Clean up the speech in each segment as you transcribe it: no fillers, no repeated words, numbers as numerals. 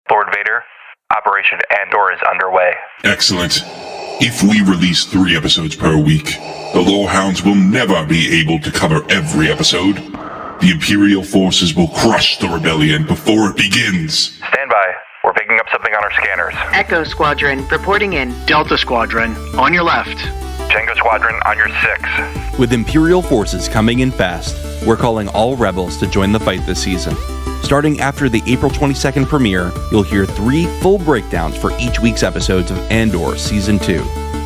Lord Vader, Operation Andor is underway. Excellent. If we release 3 episodes per week, the Lorehounds will never be able to cover every episode. The Imperial forces will crush the rebellion before it begins. Stand by. We're picking up something on our scanners. Echo Squadron, reporting in. Delta Squadron, on your left. Tango Squadron on your 6. With Imperial forces coming in fast, we're calling all rebels to join the fight this season. Starting after the April 22nd premiere, you'll hear 3 full breakdowns for each week's episodes of Andor Season 2.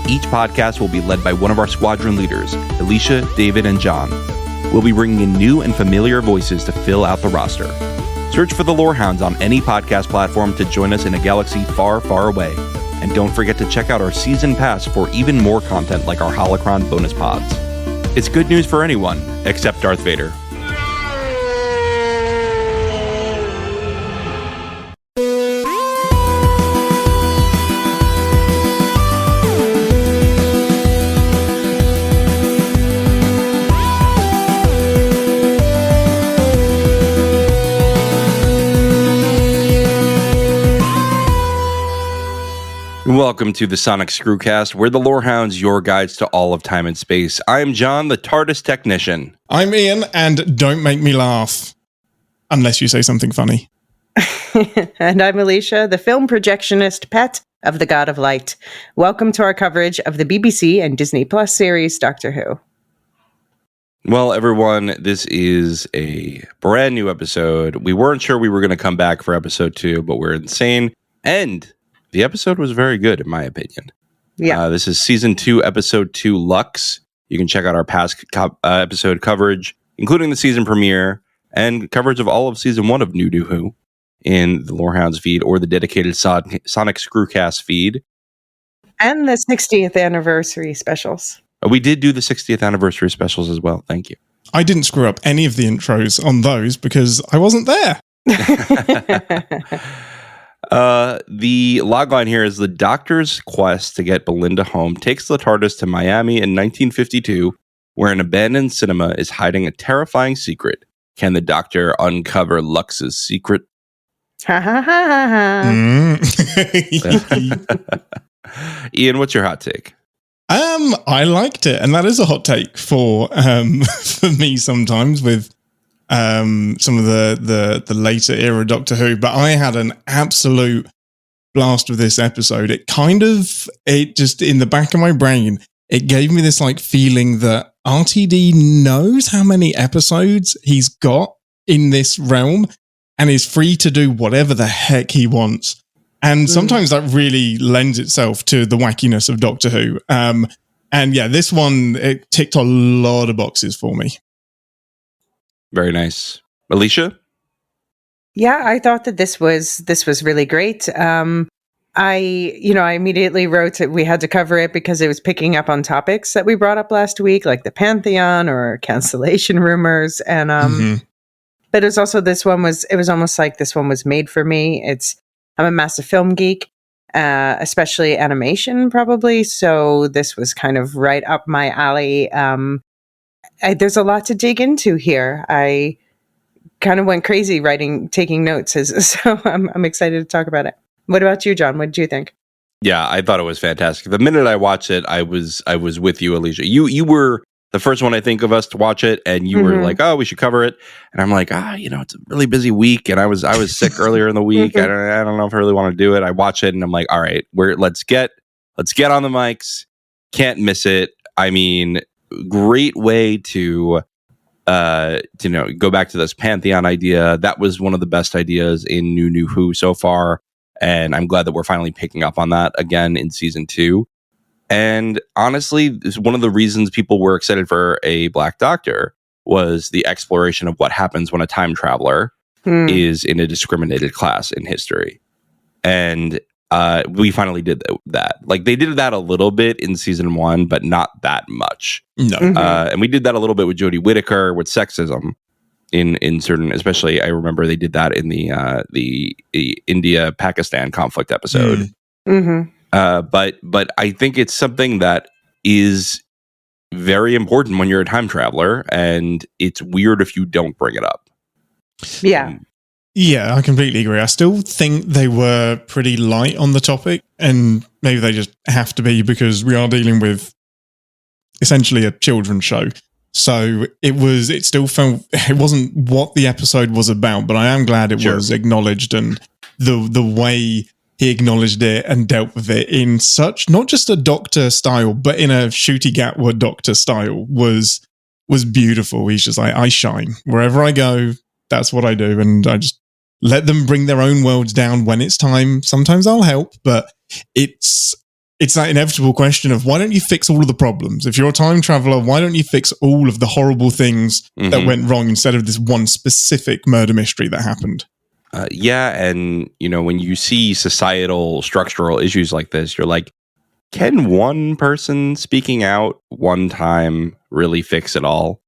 Each podcast will be led by one of our squadron leaders, Elysia, David, and John. We'll be bringing in new and familiar voices to fill out the roster. Search for the Lorehounds on any podcast platform to join us in a galaxy far, far away. And don't forget to check out our season pass for even more content like our Holocron bonus pods. It's good news for anyone, except Darth Vader. Welcome to the Sonic Screwcast. We're the Lorehounds, your guides to all of time and space. I'm John, the TARDIS technician. I'm Ian, and don't make me laugh. Unless you say something funny. And I'm Elysia, the film projectionist pet of the God of Light. Welcome to our coverage of the BBC and Disney Plus series Doctor Who. Well, everyone, this is a brand new episode. We weren't sure we were going to come back for episode 2, but we're insane. And the episode was very good, in my opinion. Yeah. This is Season 2, Episode 2, Lux. You can check out our past episode coverage, including the season premiere, and coverage of all of Season 1 of New Who in the Lorehounds feed or the dedicated Sonic Screwcast feed. And the 60th anniversary specials. We did do the 60th anniversary specials as well. Thank you. I didn't screw up any of the intros on those because I wasn't there. The logline here is the Doctor's quest to get Belinda home takes the TARDIS to Miami in 1952, where an abandoned cinema is hiding a terrifying secret. Can the Doctor uncover Lux's secret? Ha ha ha ha. Ian, what's your hot take? I liked it, and that is a hot take for for me sometimes with some of the later era Doctor Who, but I had an absolute blast with this episode. It just in the back of my brain, it gave me this like feeling that RTD knows how many episodes he's got in this realm and is free to do whatever the heck he wants. And sometimes that really lends itself to the wackiness of Doctor Who. And yeah, this one, it ticked a lot of boxes for me. Very nice. Elysia? Yeah, I thought that this was really great. I immediately wrote that we had to cover it because it was picking up on topics that we brought up last week, like the Pantheon or cancellation rumors. And but it was also it was almost like this one was made for me. I'm a massive film geek, especially animation probably. So this was kind of right up my alley. There's a lot to dig into here. I kind of went crazy taking notes, so I'm excited to talk about it. What about you, John? What did you think? Yeah, I thought it was fantastic. The minute I watched it, I was with you, Elysia. You were the first one I think of us to watch it, and you were like, "Oh, we should cover it." And I'm like, it's a really busy week, and I was sick earlier in the week. I don't know if I really want to do it. I watch it, and I'm like, "All right, let's get on the mics. Can't miss it." I mean, great way to go back to this Pantheon idea. That was one of the best ideas in New Who so far, and I'm glad that we're finally picking up on that again in Season 2. And honestly, one of the reasons people were excited for a Black Doctor was the exploration of what happens when a time traveler is in a discriminated class in history. And we finally did that. Like, they did that a little bit in Season 1, but not that much. No. And we did that a little bit with Jodie Whittaker with sexism in certain, especially I remember they did that in the India-Pakistan conflict episode. But I think it's something that is very important when you're a time traveler, and it's weird if you don't bring it up. Yeah. Yeah, I completely agree. I still think they were pretty light on the topic, and maybe they just have to be because we are dealing with essentially a children's show. So it still felt, it wasn't what the episode was about, but I am glad it was acknowledged, and the way he acknowledged it and dealt with it in such, not just a Doctor style, but in a Ncuti Gatwa Doctor style was beautiful. He's just like, I shine. Wherever I go, that's what I do. And I just let them bring their own worlds down when it's time. Sometimes I'll help, but it's that inevitable question of why don't you fix all of the problems? If you're a time traveler, why don't you fix all of the horrible things that went wrong instead of this one specific murder mystery that happened? And when you see societal structural issues like this, you're like, can one person speaking out one time really fix it all?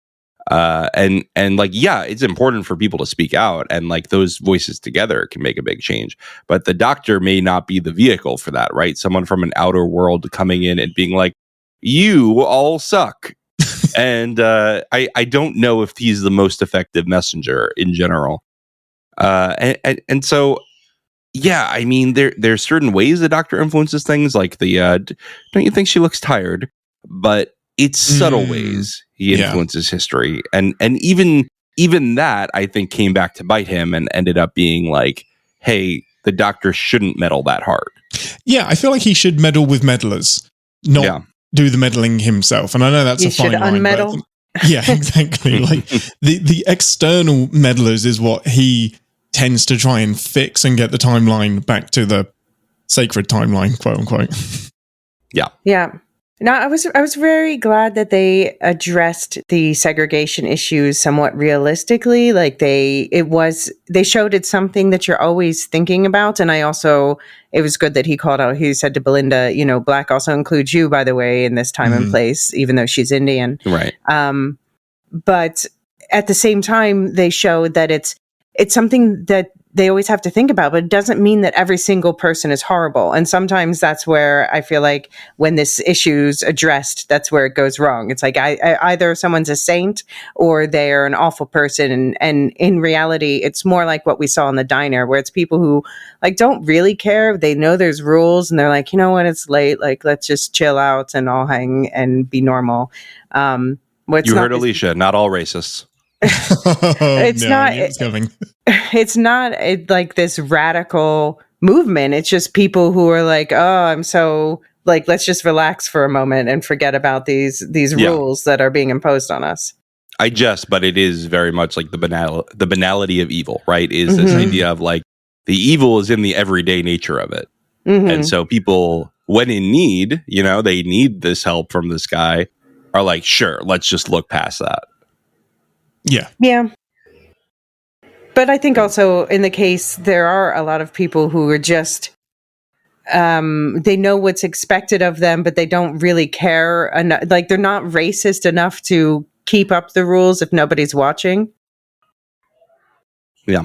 It's important for people to speak out, and like those voices together can make a big change. But the Doctor may not be the vehicle for that, right? Someone from an outer world coming in and being like, "You all suck," and I don't know if he's the most effective messenger in general. So, I mean, there's certain ways the Doctor influences things, like don't you think she looks tired? But it's subtle ways he influences history, and even that I think came back to bite him and ended up being like, hey, the Doctor shouldn't meddle that hard. Yeah, I feel like he should meddle with meddlers, not do the meddling himself. And I know that's a fine line. Unmeddle. Yeah, exactly. Like the external meddlers is what he tends to try and fix and get the timeline back to the sacred timeline, quote unquote. Yeah. No, I was very glad that they addressed the segregation issues somewhat realistically. Like they showed it's something that you're always thinking about. And it was good that he called out, he said to Belinda, Black also includes you, by the way, in this time and place, even though she's Indian. Right. But at the same time, they showed that it's something that they always have to think about, but it doesn't mean that every single person is horrible. And sometimes that's where I feel like when this issue's addressed, that's where it goes wrong. It's like either someone's a saint or they're an awful person. And in reality, it's more like what we saw in the diner, where it's people who like don't really care. They know there's rules and they're like, you know what, it's late. Like, let's just chill out and all hang and be normal. You heard Elysia, not all racists. It's not like this radical movement. It's just people who are like, oh, I'm so like, let's just relax for a moment and forget about these rules that are being imposed on us. But it is very much like the banality of evil, right? Is this idea of like the evil is in the everyday nature of it. And so people, when in need, they need this help from this guy, are like, sure, let's just look past that. Yeah. But I think also in the case, there are a lot of people who are just, they know what's expected of them, but they don't really care enough. Like they're not racist enough to keep up the rules if nobody's watching. Yeah.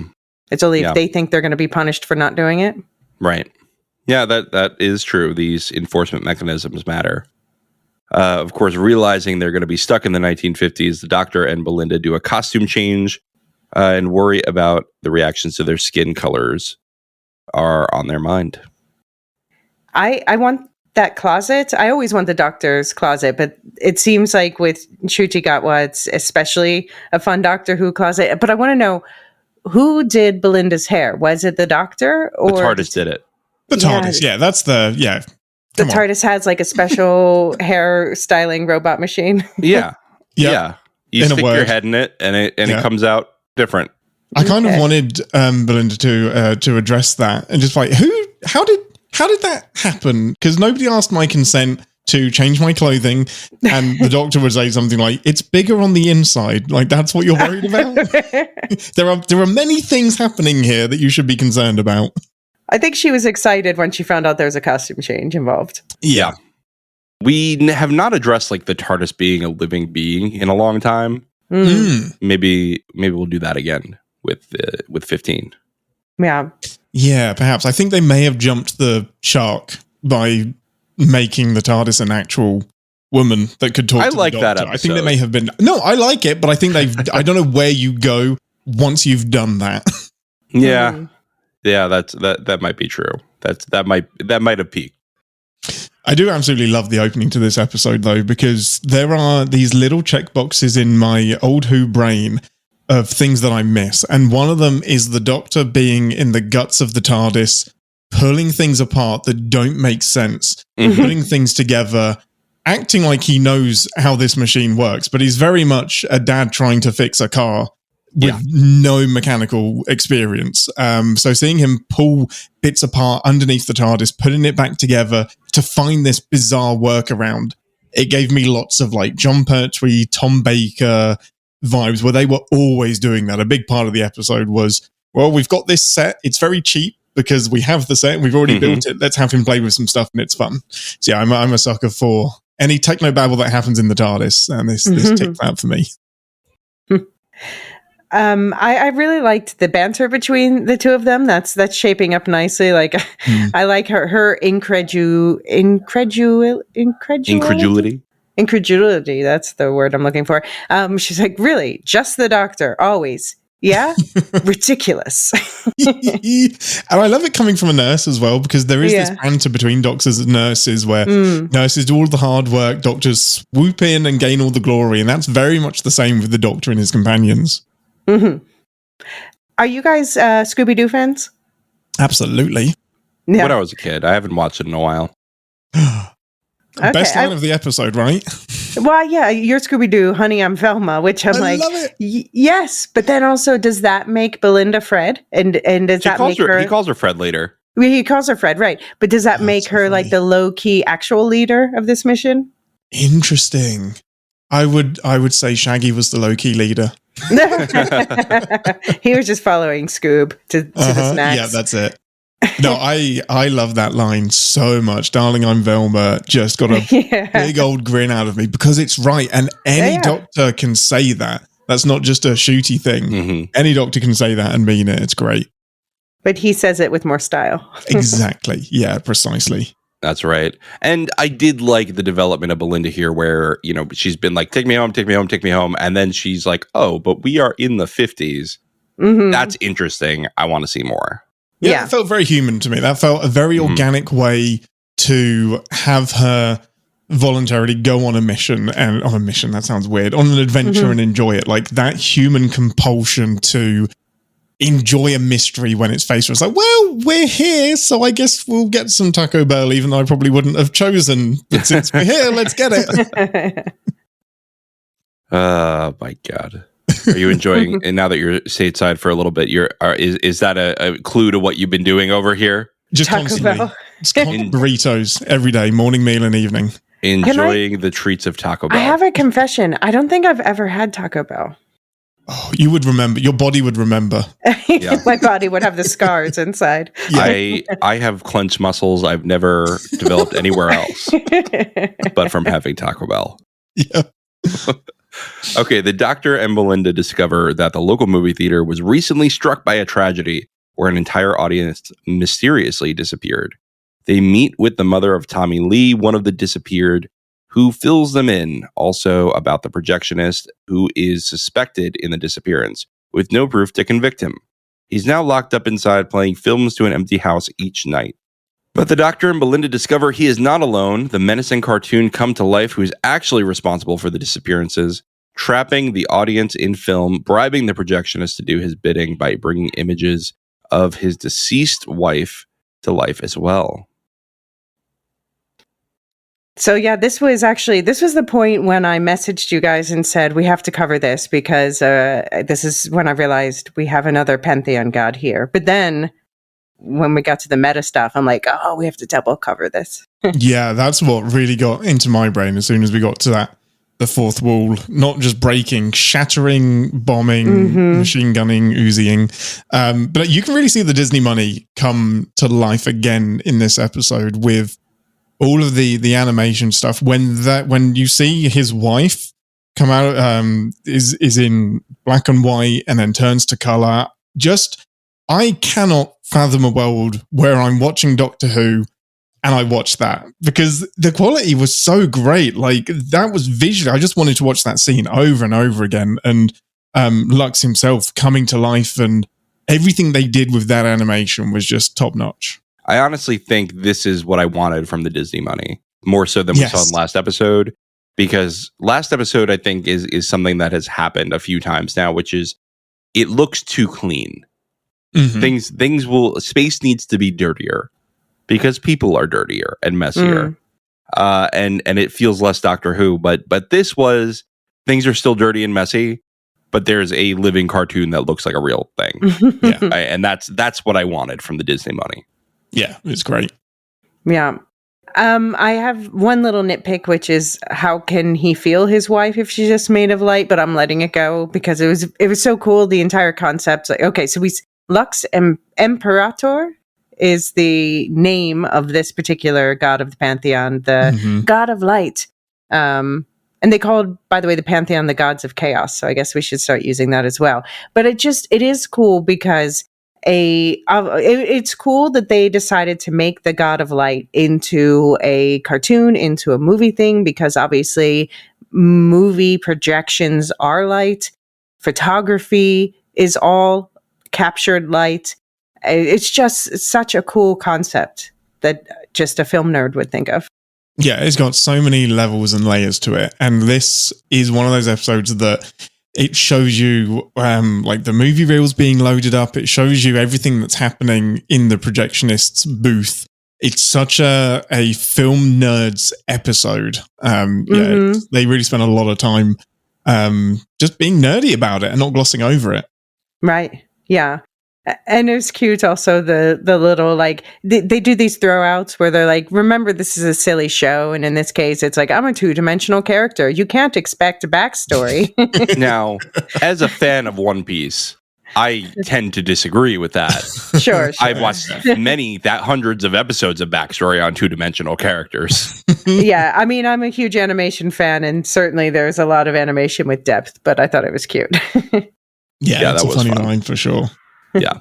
It's only if they think they're going to be punished for not doing it. Right. Yeah, that is true. These enforcement mechanisms matter. Of course, realizing they're going to be stuck in the 1950s, the Doctor and Belinda do a costume change and worry about the reactions to their skin colors are on their mind. I want that closet. I always want the Doctor's closet, but it seems like with Ncuti Gatwa, it's especially a fun Doctor Who closet. But I want to know, who did Belinda's hair? Was it the Doctor? Or the TARDIS did it. The TARDIS, that's the, The TARDIS has like a special hair styling robot machine. Yeah. You stick your head in it, and it comes out different. I kind of wanted Belinda to address that and just like, how did that happen? Because nobody asked my consent to change my clothing, and the Doctor would say something like, "It's bigger on the inside." Like that's what you're worried about. There are many things happening here that you should be concerned about. I think she was excited when she found out there was a costume change involved. Yeah. We have not addressed like the TARDIS being a living being in a long time. Maybe we'll do that again with 15. Yeah, perhaps. I think they may have jumped the shark by making the TARDIS an actual woman that could talk to the Doctor. That episode. I think they may have been. No, I like it, but I think I don't know where you go once you've done that. Yeah. Yeah, that might be true. That might have peaked. I do absolutely love the opening to this episode, though, because there are these little checkboxes in my old Who brain of things that I miss. And one of them is the Doctor being in the guts of the TARDIS, pulling things apart that don't make sense, putting things together, acting like he knows how this machine works, but he's very much a dad trying to fix a car with no mechanical experience. So seeing him pull bits apart underneath the TARDIS, putting it back together to find this bizarre workaround, it gave me lots of like John Pertwee, Tom Baker vibes, where they were always doing that. A big part of the episode was, well, we've got this set, it's very cheap because we have the set, we've already built it, let's have him play with some stuff and it's fun. So yeah, I'm a sucker for any technobabble that happens in the TARDIS, and this ticked that for me. I really liked the banter between the two of them. That's shaping up nicely. Like, I like her incredulity. That's the word I'm looking for. She's like, really, just the Doctor, always. Yeah, ridiculous. And I love it coming from a nurse as well, because there is this banter between doctors and nurses where nurses do all the hard work, doctors swoop in and gain all the glory, and that's very much the same with the Doctor and his companions. Are you guys Scooby-Doo fans? Absolutely. Yeah. When I was a kid, I haven't watched it in a while. Best line of the episode, right? Well, yeah, you're Scooby-Doo, honey, I'm Velma, which I'm I like, love it. Yes, but then also, does that make Belinda Fred? And does that make her? He calls her Fred later. He calls her Fred, right? But does that make her like the low-key actual leader of this mission? Interesting. I would say Shaggy was the low-key leader. He was just following Scoob to the snacks. Yeah, that's it. No, I love that line so much. Darling, I'm Velma just got a big old grin out of me because it's right. And any doctor can say that. That's not just a shooty thing. Any doctor can say that and mean it. It's great. But he says it with more style. Exactly. Yeah, precisely. That's right. And I did like the development of Belinda here where, you know, she's been like, take me home, take me home, take me home. And then she's like, oh, but we are in the 50s. That's interesting. I want to see more. Yeah, it felt very human to me. That felt a very organic way to have her voluntarily go on a mission. And on a mission, that sounds weird. On an adventure and enjoy it. Like that human compulsion to enjoy a mystery when it's faced with. It's like, well, we're here, so I guess we'll get some Taco Bell, even though I probably wouldn't have chosen. But since we're here, let's get it. My God. Are you enjoying, and now that you're stateside for a little bit, is that a clue to what you've been doing over here? Just Taco constantly. Bell. Just burritos every day, morning, meal, and evening. Enjoying the treats of Taco Bell. I have a confession. I don't think I've ever had Taco Bell. Oh, you would remember. Your body would remember. Yeah. My body would have the scars inside. Yeah. I have clenched muscles I've never developed anywhere else, but from having Taco Bell. Yeah. Okay, the Doctor and Belinda discover that the local movie theater was recently struck by a tragedy where an entire audience mysteriously disappeared. They meet with the mother of Tommy Lee, one of the disappeared, who fills them in also about the projectionist who is suspected in the disappearance, with no proof to convict him. He's now locked up inside playing films to an empty house each night. But the Doctor and Belinda discover he is not alone. The menacing cartoon come to life who is actually responsible for the disappearances, trapping the audience in film, bribing the projectionist to do his bidding by bringing images of his deceased wife to life as well. So yeah, this was the point when I messaged you guys and said, we have to cover this because this is when I realized we have another Pantheon god here. But then when we got to the meta stuff, I'm like, oh, we have to double cover this. Yeah, that's what really got into my brain as soon as we got to the fourth wall, not just breaking, shattering, bombing, machine gunning, Uziing. But you can really see the Disney money come to life again in this episode with all of the animation stuff. When you see his wife come out, is in black and white and then turns to color. I cannot fathom a world where I'm watching Doctor Who and I watch that because the quality was so great. Like that was visual. I just wanted to watch that scene over and over again. And Lux himself coming to life and everything they did with that animation was just top notch. I honestly think this is what I wanted from the Disney money, more so than we saw in last episode. Because last episode, I think, is something that has happened a few times now, which is it looks too clean. Space needs to be dirtier because people are dirtier and messier. And it feels less Doctor Who, but this was, things are still dirty and messy, but there's a living cartoon that looks like a real thing. And that's what I wanted from the Disney money. Yeah, it's great. Yeah. I have one little nitpick, which is how can he feel his wife if she's just made of light? But I'm letting it go because it was so cool. The entire concept. Like, okay, so Lux Imperator is the name of this particular god of the pantheon, the god of light. And they called, by the way, the pantheon the gods of chaos. So I guess we should start using that as well. But it is cool because it's cool that they decided to make the god of light into a cartoon, into a movie thing, because obviously movie projections are light. Photography is all captured light. It's just such a cool concept that just a film nerd would think of. Yeah, it's got so many levels and layers to it. And this is one of those episodes that it shows you like the movie reels being loaded up. It shows you everything that's happening in the projectionist's booth. It's such a film nerds episode. They really spent a lot of time just being nerdy about it and not glossing over it. Right. Yeah. And it was cute also, the little, like, they do these throwouts where they're like, remember, this is a silly show. And in this case, it's like, I'm a 2-dimensional character. You can't expect a backstory. Now, as a fan of One Piece, I tend to disagree with that. Sure. I've watched hundreds of episodes of backstory on 2-dimensional characters. Yeah, I mean, I'm a huge animation fan, and certainly there's a lot of animation with depth, but I thought it was cute. Yeah, that's a funny line for sure. Yeah.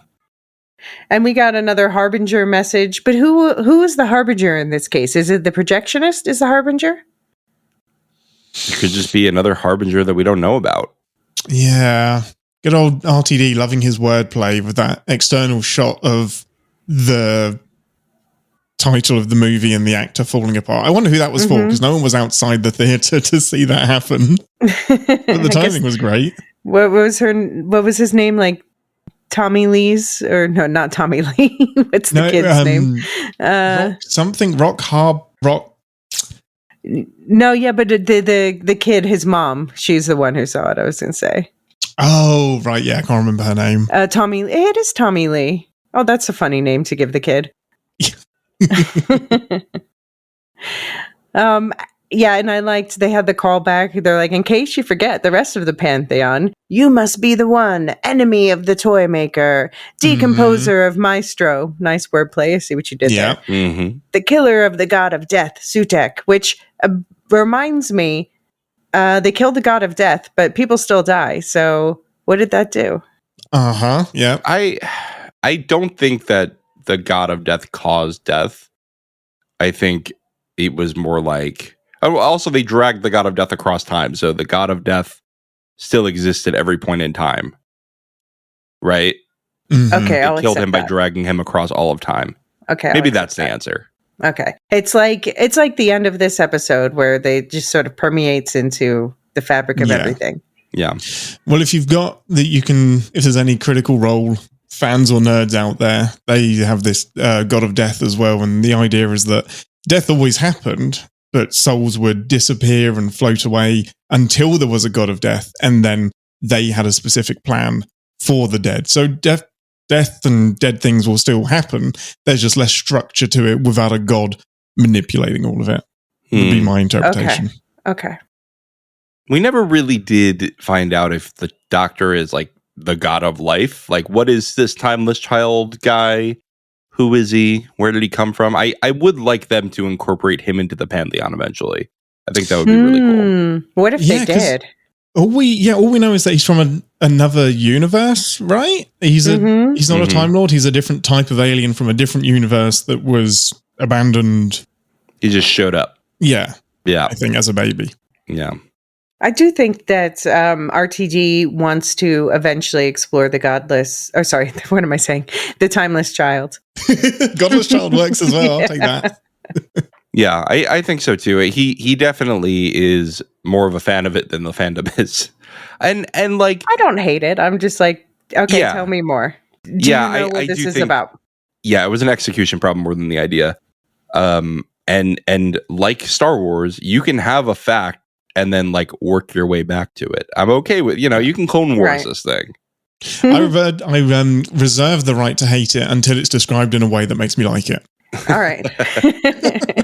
And we got another Harbinger message, but who is the Harbinger in this case? Is it the projectionist is the Harbinger? It could just be another Harbinger that we don't know about. Yeah. Good old RTD loving his wordplay with that external shot of the title of the movie and the actor falling apart. I wonder who that was for, because no one was outside the theater to see that happen. But the timing was great. What was his name? Like Tommy Lee's, or no, not Tommy Lee. What's the kid's name? Rock. No, yeah, but the kid, his mom, she's the one who saw it. I was going to say. Oh, right. Yeah, I can't remember her name. Tommy. It is Tommy Lee. Oh, that's a funny name to give the kid. Yeah, and I liked they had the callback. They're like, in case you forget the rest of the pantheon, you must be the one, enemy of the toy maker, decomposer of Maestro. Nice wordplay. I see what you did there. Mm-hmm. The killer of the god of death, Sutek, which reminds me, they killed the god of death, but people still die. So what did that do? Yeah. I don't think that the god of death caused death. I think it was more like... Also, they dragged the god of death across time, so the god of death still exists at every point in time. Right? Mm-hmm. Okay, They killed him by dragging him across all of time. Okay. Maybe that's the answer. Okay. It's like the end of this episode where they just sort of permeates into the fabric of everything. Yeah. Well, if you've got that, if there's any Critical Role fans or nerds out there, they have this god of death as well. And the idea is that death always happened, but souls would disappear and float away until there was a god of death. And then they had a specific plan for the dead. So death and dead things will still happen. There's just less structure to it without a god manipulating all of it. Would be my interpretation. Okay. We never really did find out if the Doctor is like the god of life. Like, what is this timeless child guy? Who is he? Where did he come from? I would like them to incorporate him into the pantheon eventually. I think that would be really cool. What if they did? All we know is that he's from another universe, right? He's not a Time Lord. He's a different type of alien from a different universe that was abandoned. He just showed up. Yeah. I think as a baby. Yeah. I do think that RTD wants to eventually explore the godless, or sorry, what am I saying? The timeless child. Godless child works as well. I'll take that. Yeah, I think so too. He definitely is more of a fan of it than the fandom is. And like, I don't hate it. I'm just like, okay, Yeah. tell me more. Do Yeah, you know what I this do is think- about? yeah, it was an execution problem more than the idea. And like Star Wars, you can have a fact and then like work your way back to it. I'm okay with, you can Clone Wars Right. this thing. I reserve the right to hate it until it's described in a way that makes me like it. All right.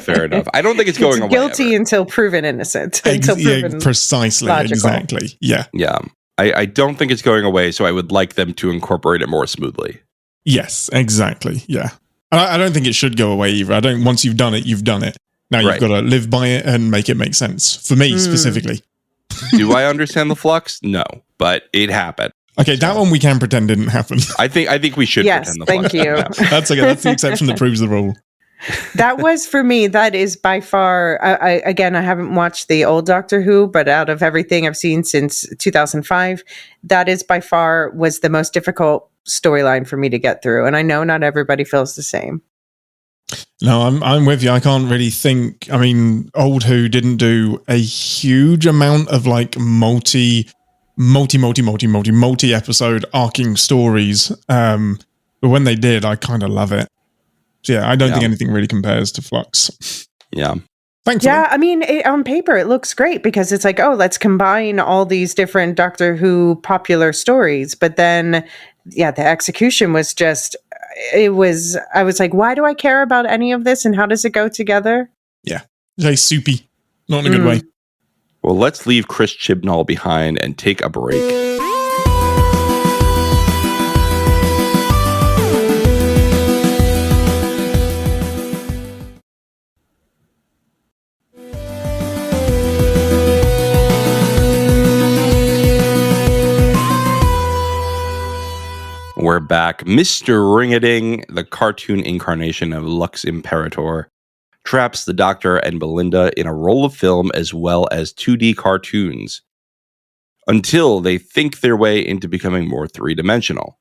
Fair enough. I don't think it's going It's away. guilty ever. until proven innocent. Yeah, Until proven precisely, logical. exactly. Yeah. Yeah. I don't think it's going away, so I would like them to incorporate it more smoothly. Yes, exactly. Yeah. I don't think it should go away either. Once you've done it, you've done it. Now you've Right. got to live by it and make it make sense. For me specifically. Do I understand the flux? No, but it happened. Okay, that one we can pretend didn't happen. I think we should Yes, pretend the thank flux you. didn't happen. That's okay. That's the exception that proves the rule. That was for me. That is by far. I haven't watched the old Doctor Who, but out of everything I've seen since 2005, that is by far was the most difficult storyline for me to get through. And I know not everybody feels the same. No, I'm with you. I can't really think. I mean, old Who didn't do a huge amount of like multi episode arcing stories. But when they did, I kind of love it. So yeah, I don't think anything really compares to Flux. Yeah. Thankfully. Yeah, I mean, on paper, it looks great because it's like, oh, let's combine all these different Doctor Who popular stories. But then, yeah, the execution was just, I was like, why do I care about any of this and how does it go together? Very soupy. Not in a good way. Well, let's leave Chris Chibnall behind and take a break. We're back. Mr. Ring-a-Ding, the cartoon incarnation of Lux Imperator, traps the Doctor and Belinda in a roll of film as well as 2D cartoons until they think their way into becoming more three-dimensional.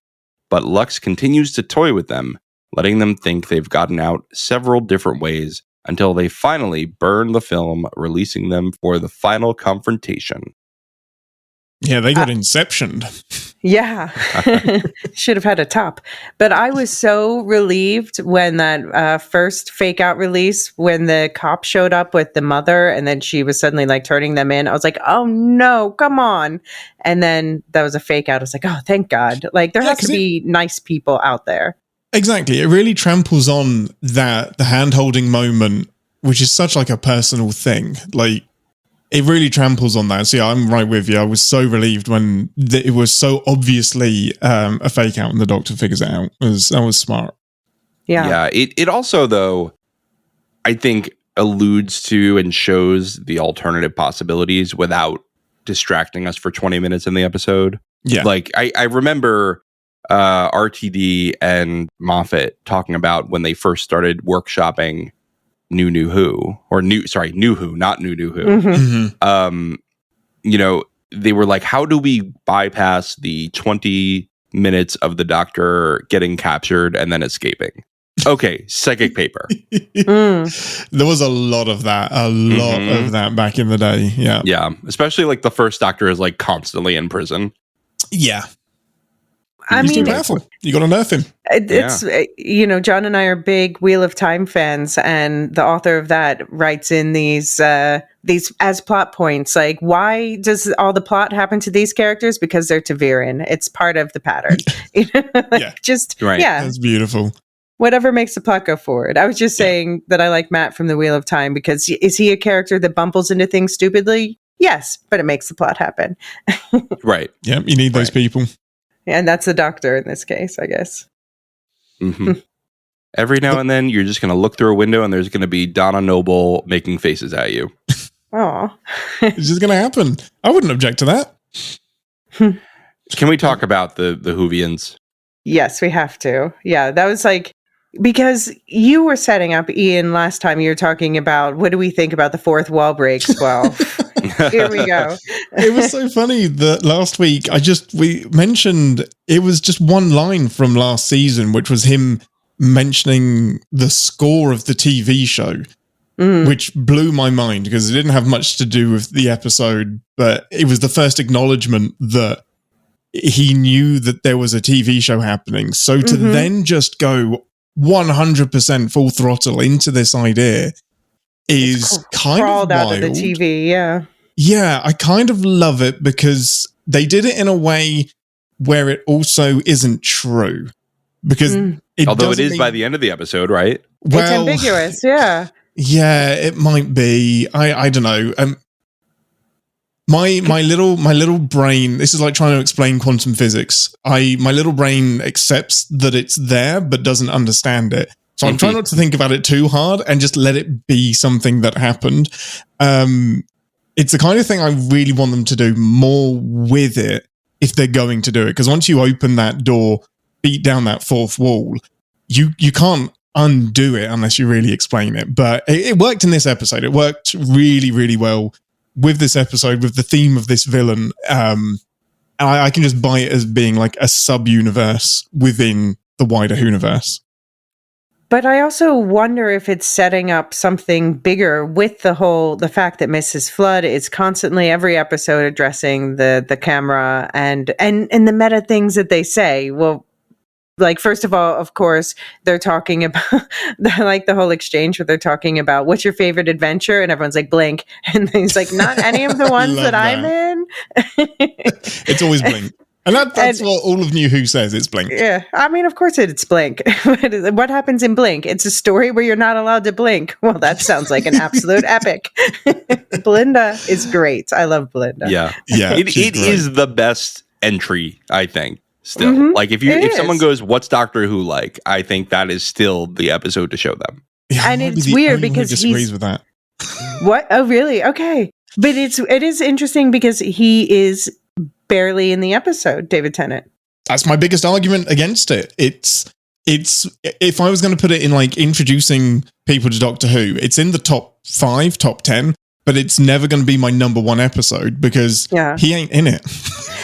But Lux continues to toy with them, letting them think they've gotten out several different ways until they finally burn the film, releasing them for the final confrontation. Yeah, they got inceptioned. Yeah, should have had a top. But I was so relieved when that first fake out release, when the cop showed up with the mother and then she was suddenly like turning them in. I was like, oh no, come on. And then that was a fake out. I was like, oh, thank God. Like there has to be nice people out there. Exactly. It really tramples on the hand-holding moment, which is such like a personal thing. Like, it really tramples on that. So yeah, I'm right with you. I was so relieved when it was so obviously a fake out and the Doctor figures it out. That was smart. Yeah. It also, though, I think alludes to and shows the alternative possibilities without distracting us for 20 minutes in the episode. Yeah. Like, I remember RTD and Moffat talking about when they first started workshopping New Who, not New Who. Mm-hmm. They were like, how do we bypass the 20 minutes of the Doctor getting captured and then escaping? Okay, psychic paper. There was a lot of that. A lot of that back in the day. Yeah. Yeah, especially like the first Doctor is like constantly in prison. Yeah. I He's too mean, powerful. You got to nerf him. it's John and I are big Wheel of Time fans, and the author of that writes in these as plot points. Like, why does all the plot happen to these characters? Because they're Taviran. It's part of the pattern. Just Right. yeah, That's beautiful. whatever makes the plot go forward. I was just saying that I like Matt from the Wheel of Time because is he a character that bumbles into things stupidly? Yes, but it makes the plot happen. Right. Yeah, you need those people. And that's the Doctor in this case, I guess. Mm-hmm. Every now and then, you're just going to look through a window and there's going to be Donna Noble making faces at you. Oh, It's just going to happen. I wouldn't object to that. Can we talk about the Whovians? yes, we have to. Yeah, that was like, because you were setting up, Ian, last time you were talking about what do we think about the fourth wall breaks? Well, Here we go. It was so funny that last week we mentioned it was just one line from last season, which was him mentioning the score of the TV show, which blew my mind because it didn't have much to do with the episode, but it was the first acknowledgement that he knew that there was a TV show happening. So to then just go 100% full throttle into this idea is kind of wild. Out of the TV, yeah. Yeah, I kind of love it because they did it in a way where it also isn't true. Because although it is by the end of the episode, right? Well, it's ambiguous, yeah. Yeah, it might be. I don't know. My little brain. This is like trying to explain quantum physics. My little brain accepts that it's there but doesn't understand it. So I'm trying not to think about it too hard and just let it be something that happened. It's the kind of thing I really want them to do more with it if they're going to do it. Because once you open that door, beat down that fourth wall, you can't undo it unless you really explain it. But it worked in this episode. It worked really, really well with this episode, with the theme of this villain. I can just buy it as being like a sub-universe within the wider universe. But I also wonder if it's setting up something bigger with the fact that Mrs. Flood is constantly every episode addressing the camera and the meta things that they say. Well, like, first of all, of course, they're talking about like the whole exchange where they're talking about what's your favorite adventure, and everyone's like Blink, and he's like, not any of the ones that I'm in. It's always Blink. And that's what all of New Who says, it's Blink. Yeah, I mean, of course it's Blink. What happens in Blink? It's a story where you're not allowed to blink. Well, that sounds like an absolute epic. Belinda is great. I love Belinda. Yeah. It is the best entry, I think, still. Mhm. Like, if someone goes, what's Doctor Who like? I think that is still the episode to show them. Yeah, and it's weird because he disagrees with that. What? Oh, really? Okay. But it is interesting because he is barely in the episode, David Tennant. That's my biggest argument against it. It's if I was going to put it in like introducing people to Doctor Who, it's in the top 5, top 10, but it's never going to be my number 1 episode because he ain't in it.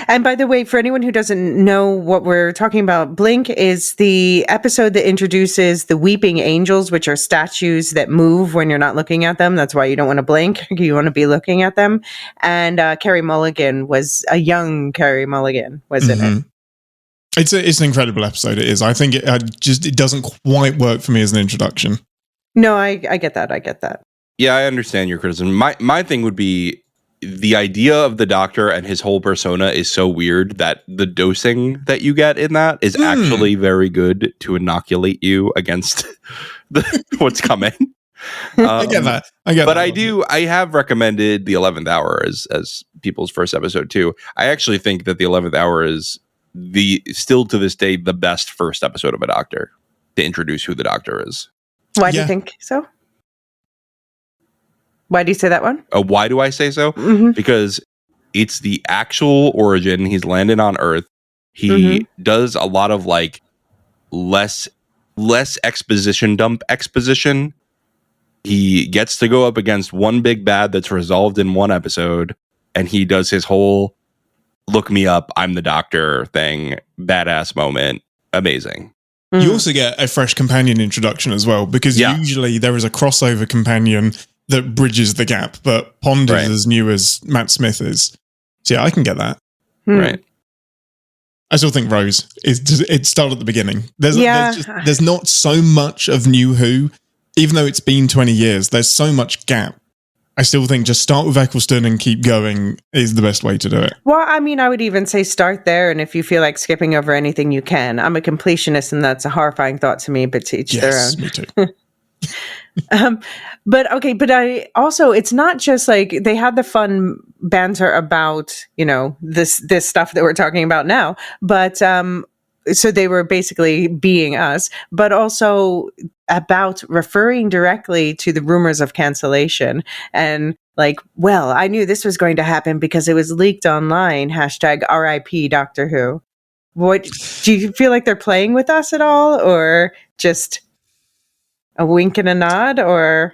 And by the way, for anyone who doesn't know what we're talking about, Blink is the episode that introduces the weeping angels, which are statues that move when you're not looking at them. That's why you don't want to blink. You want to be looking at them. And Carey Mulligan was a young Carey Mulligan was in it. It's an incredible episode. It is. I think it doesn't quite work for me as an introduction. No, I get that. I get that. Yeah, I understand your criticism. My thing would be the idea of the Doctor and his whole persona is so weird that the dosing that you get in that is actually very good to inoculate you against what's coming. I get that. But I have recommended The 11th Hour as people's first episode too. I actually think that The 11th Hour is still to this day the best first episode of a Doctor to introduce who the Doctor is. Why do you think so? Why do you say that one? Why do I say so? Because it's the actual origin. He's landed on Earth. He does a lot of like less exposition dump exposition. He gets to go up against one big bad that's resolved in one episode, and he does his whole look me up, I'm the Doctor thing, badass moment. Amazing. You also get a fresh companion introduction as well, because usually there is a crossover companion that bridges the gap, but Pond is as new as Matt Smith is. So yeah, I can get that. Right. I still think Rose it started at the beginning. There's not so much of New Who, even though it's been 20 years, there's so much gap. I still think just start with Eccleston and keep going is the best way to do it. Well, I mean, I would even say start there, and if you feel like skipping over anything, you can. I'm a completionist, and that's a horrifying thought to me, but to each their own. Me too. But I also, it's not just like they had the fun banter about, this stuff that we're talking about now, but so they were basically being us, but also about referring directly to the rumors of cancellation and like, well, I knew this was going to happen because it was leaked online, #RIP Doctor Who. What, do you feel like they're playing with us at all, or just a wink and a nod? Or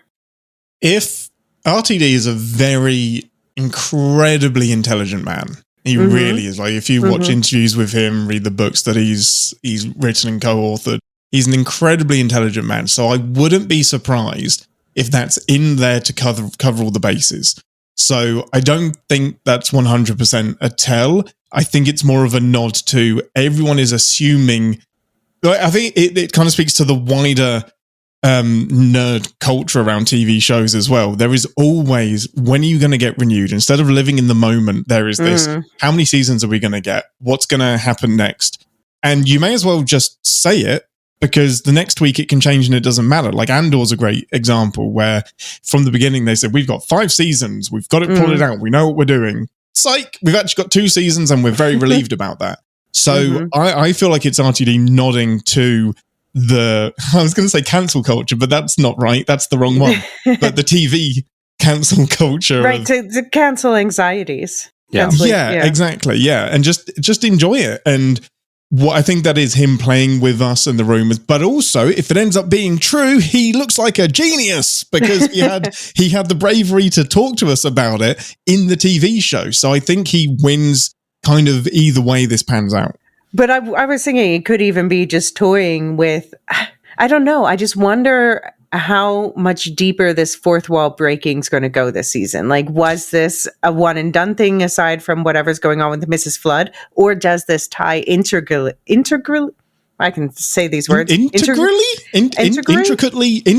if RTD is a very incredibly intelligent man. He really is. Like, if you watch interviews with him, read the books that he's written and co-authored, he's an incredibly intelligent man. So I wouldn't be surprised if that's in there to cover all the bases. So I don't think that's 100% a tell. I think it's more of a nod to everyone is assuming. I think it kind of speaks to the wider nerd culture around TV shows as well. There is always, when are you going to get renewed? Instead of living in the moment, there is this, how many seasons are we going to get? What's going to happen next? And you may as well just say it, because the next week it can change and it doesn't matter. Like Andor's a great example where from the beginning they said, we've got 5 seasons, we've got it plotted out, we know what we're doing. Psych, we've actually got 2 seasons and we're very relieved about that. So I feel like it's RTD nodding to I was going to say cancel culture, but that's not right. That's the wrong one. But the TV cancel culture. Right, to cancel anxieties. Yeah. Yeah, exactly. Yeah. And just enjoy it. And what I think that is him playing with us and the rumors, but also if it ends up being true, he looks like a genius because he had the bravery to talk to us about it in the TV show. So I think he wins kind of either way this pans out. But I was thinking it could even be just toying with, I don't know. I just wonder how much deeper this fourth wall breaking is going to go this season. Like, was this a one and done thing aside from whatever's going on with Mrs. Flood? Or does this tie integrally? I can say these words. Intricately into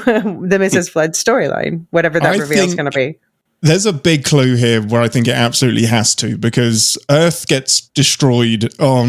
the Mrs. Flood storyline, whatever that reveal is going to be. There's a big clue here where I think it absolutely has to, because Earth gets destroyed or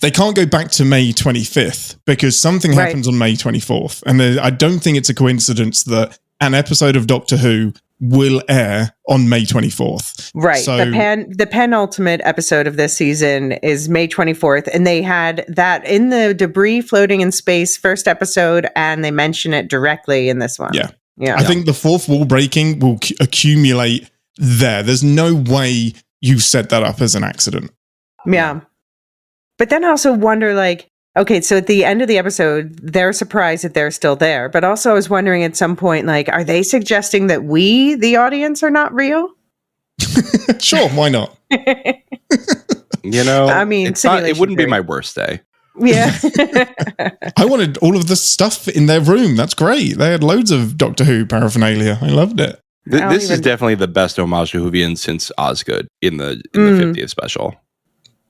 they can't go back to May 25th because something happens on May 24th. And I don't think it's a coincidence that an episode of Doctor Who will air on May 24th. Right. So, the penultimate episode of this season is May 24th. And they had that in the debris floating in space first episode, and they mention it directly in this one. Yeah. I think the fourth wall breaking will accumulate there. There's no way you set that up as an accident. Yeah. But then I also wonder, like, okay, so at the end of the episode, they're surprised that they're still there. But also I was wondering at some point, like, are they suggesting that we, the audience, are not real? Sure, why not? You know, I mean, it wouldn't be my worst day. Yeah. I wanted all of the stuff in their room. That's great. They had loads of Doctor Who paraphernalia. I loved it. This is definitely the best homage to Whovian since Osgood in the 50th special.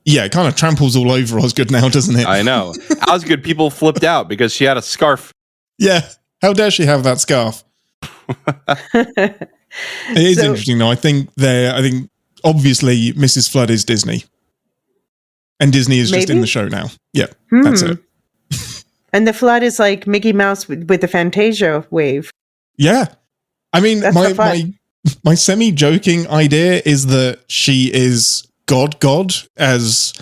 Yeah, it kind of tramples all over Osgood now, doesn't it? I know. Osgood, people flipped out because she had a scarf. Yeah. How dare she have that scarf? It is interesting, though. I think obviously Mrs. Flood is Disney. And Disney is just in the show now. Yeah, that's it. And the Flood is like Mickey Mouse with the Fantasia wave. Yeah. I mean, my semi-joking idea is that she is God, as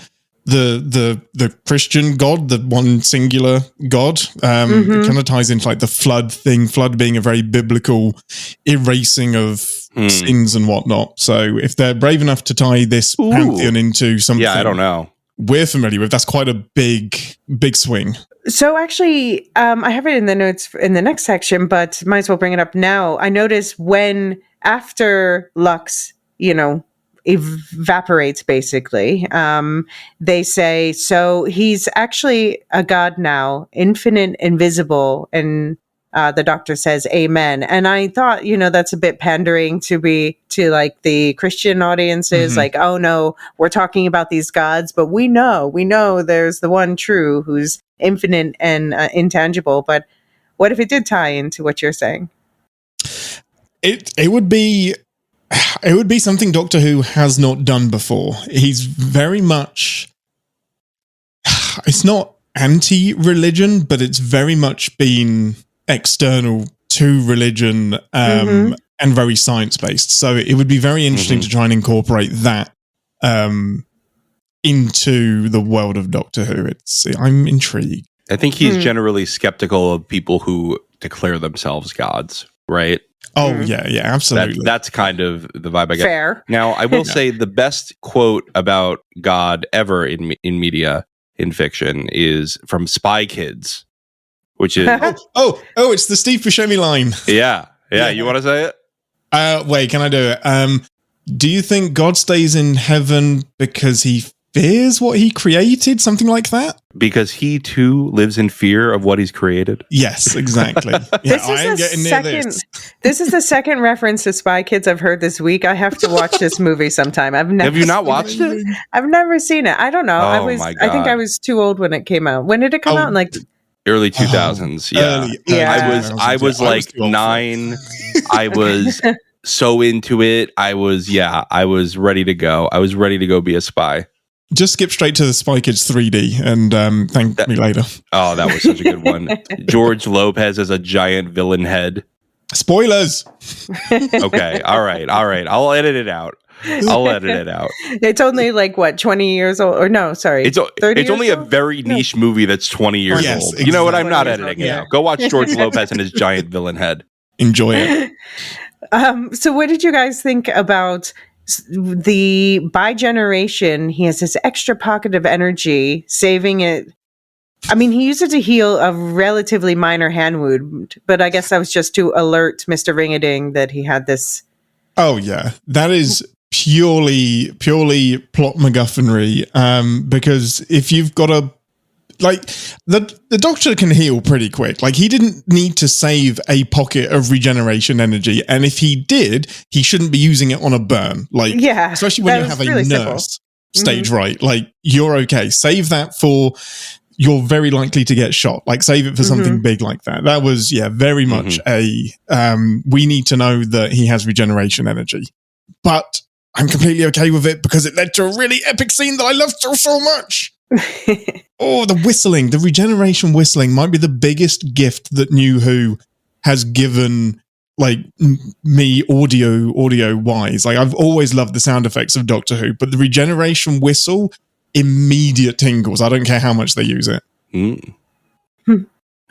the Christian God, the one singular God. It kind of ties into like the flood thing, flood being a very biblical erasing of sins and whatnot. So if they're brave enough to tie this pantheon into something, I don't know, we're familiar with, that's quite a big swing. So actually, I have it in the notes in the next section, but might as well bring it up now. I noticed when after Lux, evaporates basically, they say, so he's actually a god now, infinite, invisible, and the Doctor says amen. And I thought, that's a bit pandering to like the Christian audiences, like, oh no, we're talking about these gods, but we know there's the one true who's infinite and intangible. But what if it did tie into what you're saying? It would be something Doctor Who has not done before. He's very much, it's not anti-religion, but it's very much been external to religion and very science-based. So it would be very interesting to try and incorporate that into the world of Doctor Who. I'm intrigued. I think he's generally skeptical of people who declare themselves gods, right? Oh, yeah, absolutely. That's kind of the vibe I get. Fair. Now, I will say the best quote about God ever in media, in fiction, is from Spy Kids, which is... oh, it's the Steve Buscemi line. Yeah. Yeah, you want to say it? Wait, can I do it? Do you think God stays in heaven because he fears what he created? Something like that? Because he too lives in fear of what he's created. Yes, exactly. Yeah, I am getting near this. This is the second reference to Spy Kids I've heard this week. I have to watch this movie sometime. Have you not watched it? I've never seen it. I don't know. Oh, I my think God. I was too old when it came out. When did it come out? In like early 2000s. I was like 9. I was so into it. I was ready to go. I was ready to go be a spy. Just skip straight to the Spy Kids 3D and thank me later. Oh, that was such a good one. George Lopez as a giant villain head. Spoilers. Okay. All right. I'll edit it out. It's only like what, 20 years old? Or no, sorry. It's only a very niche movie that's 20 years old. Exactly. You know what? I'm not editing it out. Go watch George Lopez and his giant villain head. Enjoy it. So what did you guys think about the bi-generation? He has this extra pocket of energy, saving it. I mean, he used it to heal a relatively minor hand wound, but I guess that was just to alert Mr. Ring-a-Ding that he had this. Oh, yeah. That is purely plot MacGuffinry. Because if you've got a like the doctor can heal pretty quick. Like he didn't need to save a pocket of regeneration energy, and if he did, he shouldn't be using it on a burn. Like, yeah, especially when you have a really nurse stage right. Like you're okay. Save that for you're very likely to get shot. Like save it for something big like that. That was very much a we need to know that he has regeneration energy, but I'm completely okay with it because it led to a really epic scene that I loved so much. Oh, the whistling, the regeneration whistling might be the biggest gift that New Who has given like me audio wise. Like I've always loved the sound effects of Doctor Who, but the regeneration whistle, immediate tingles. I don't care how much they use it. Well,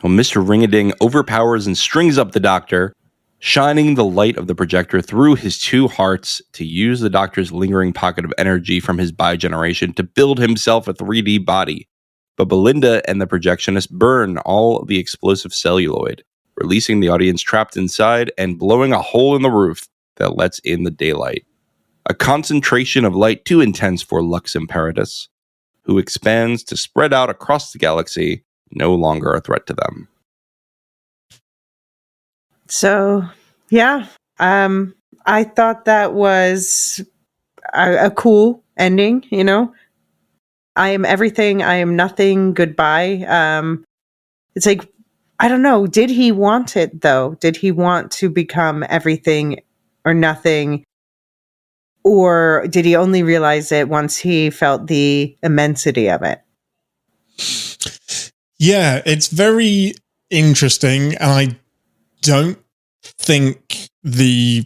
Mr. Ring-a-Ding overpowers and strings up the Doctor, shining the light of the projector through his two hearts to use the Doctor's lingering pocket of energy from his bi-generation to build himself a 3D body. But Belinda and the projectionist burn all the explosive celluloid, releasing the audience trapped inside and blowing a hole in the roof that lets in the daylight. A concentration of light too intense for Lux Imperatus, who expands to spread out across the galaxy, no longer a threat to them. So, yeah, I thought that was a cool ending, you know. I am everything, I am nothing, goodbye. It's like, I don't know, did he want it, though? Did he want to become everything or nothing? Or did he only realize it once he felt the immensity of it? Yeah, it's very interesting, and I don't think the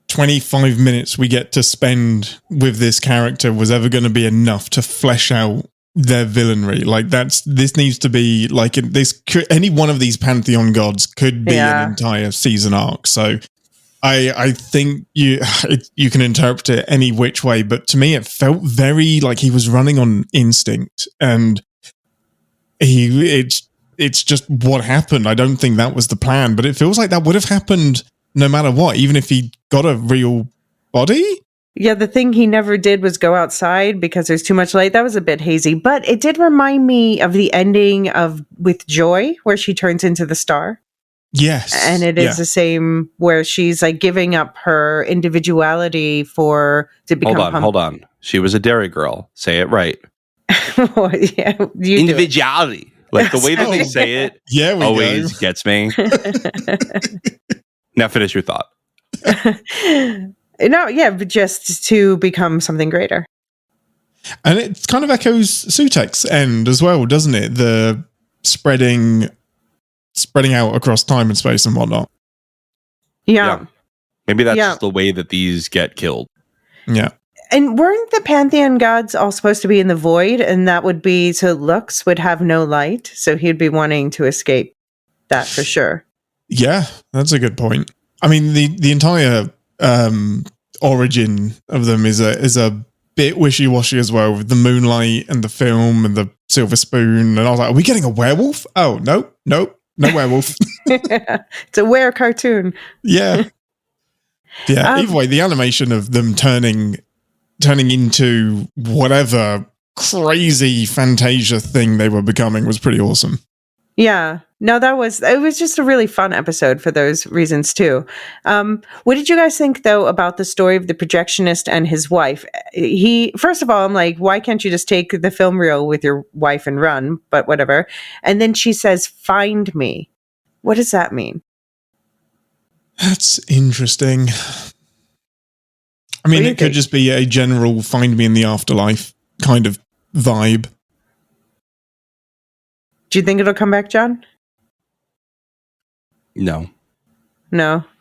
25 minutes we get to spend with this character was ever going to be enough to flesh out their villainry. Like this needs to be like any one of these Pantheon gods could be an entire season arc. So I think you can interpret it any which way, but to me it felt very like he was running on instinct, and it's just what happened. I don't think that was the plan, but it feels like that would have happened no matter what, even if he got a real body. Yeah, the thing he never did was go outside because there's too much light. That was a bit hazy, but it did remind me of the ending of with Joy, where she turns into the star. Yes. And it is the same where she's like giving up her individuality to become... Hold on. She was a dairy girl. Say it right. Individuality. Like the way that they say it always gets me. Now finish your thought. No, yeah, but just to become something greater. And it kind of echoes Sutek's end as well, doesn't it? The spreading out across time and space and whatnot. Yeah. Maybe that's just the way that these get killed. Yeah. And weren't the Pantheon gods all supposed to be in the void? And that would be, so Lux would have no light. So he'd be wanting to escape that for sure. Yeah, that's a good point. I mean, the entire origin of them is a bit wishy-washy as well, with the moonlight and the film and the silver spoon. And I was like, are we getting a werewolf? Oh, nope. no werewolf. It's a were cartoon. Yeah. Either way, the animation of them turning into whatever crazy Fantasia thing they were becoming was pretty awesome. Yeah. No, it was just a really fun episode for those reasons too. What did you guys think though about the story of the projectionist and his wife? First of all, I'm like, why can't you just take the film reel with your wife and run? But whatever. And then she says, "Find me." What does that mean? That's interesting. I mean, it could just be a general "find me in the afterlife" kind of vibe. Do you think it'll come back, John? No.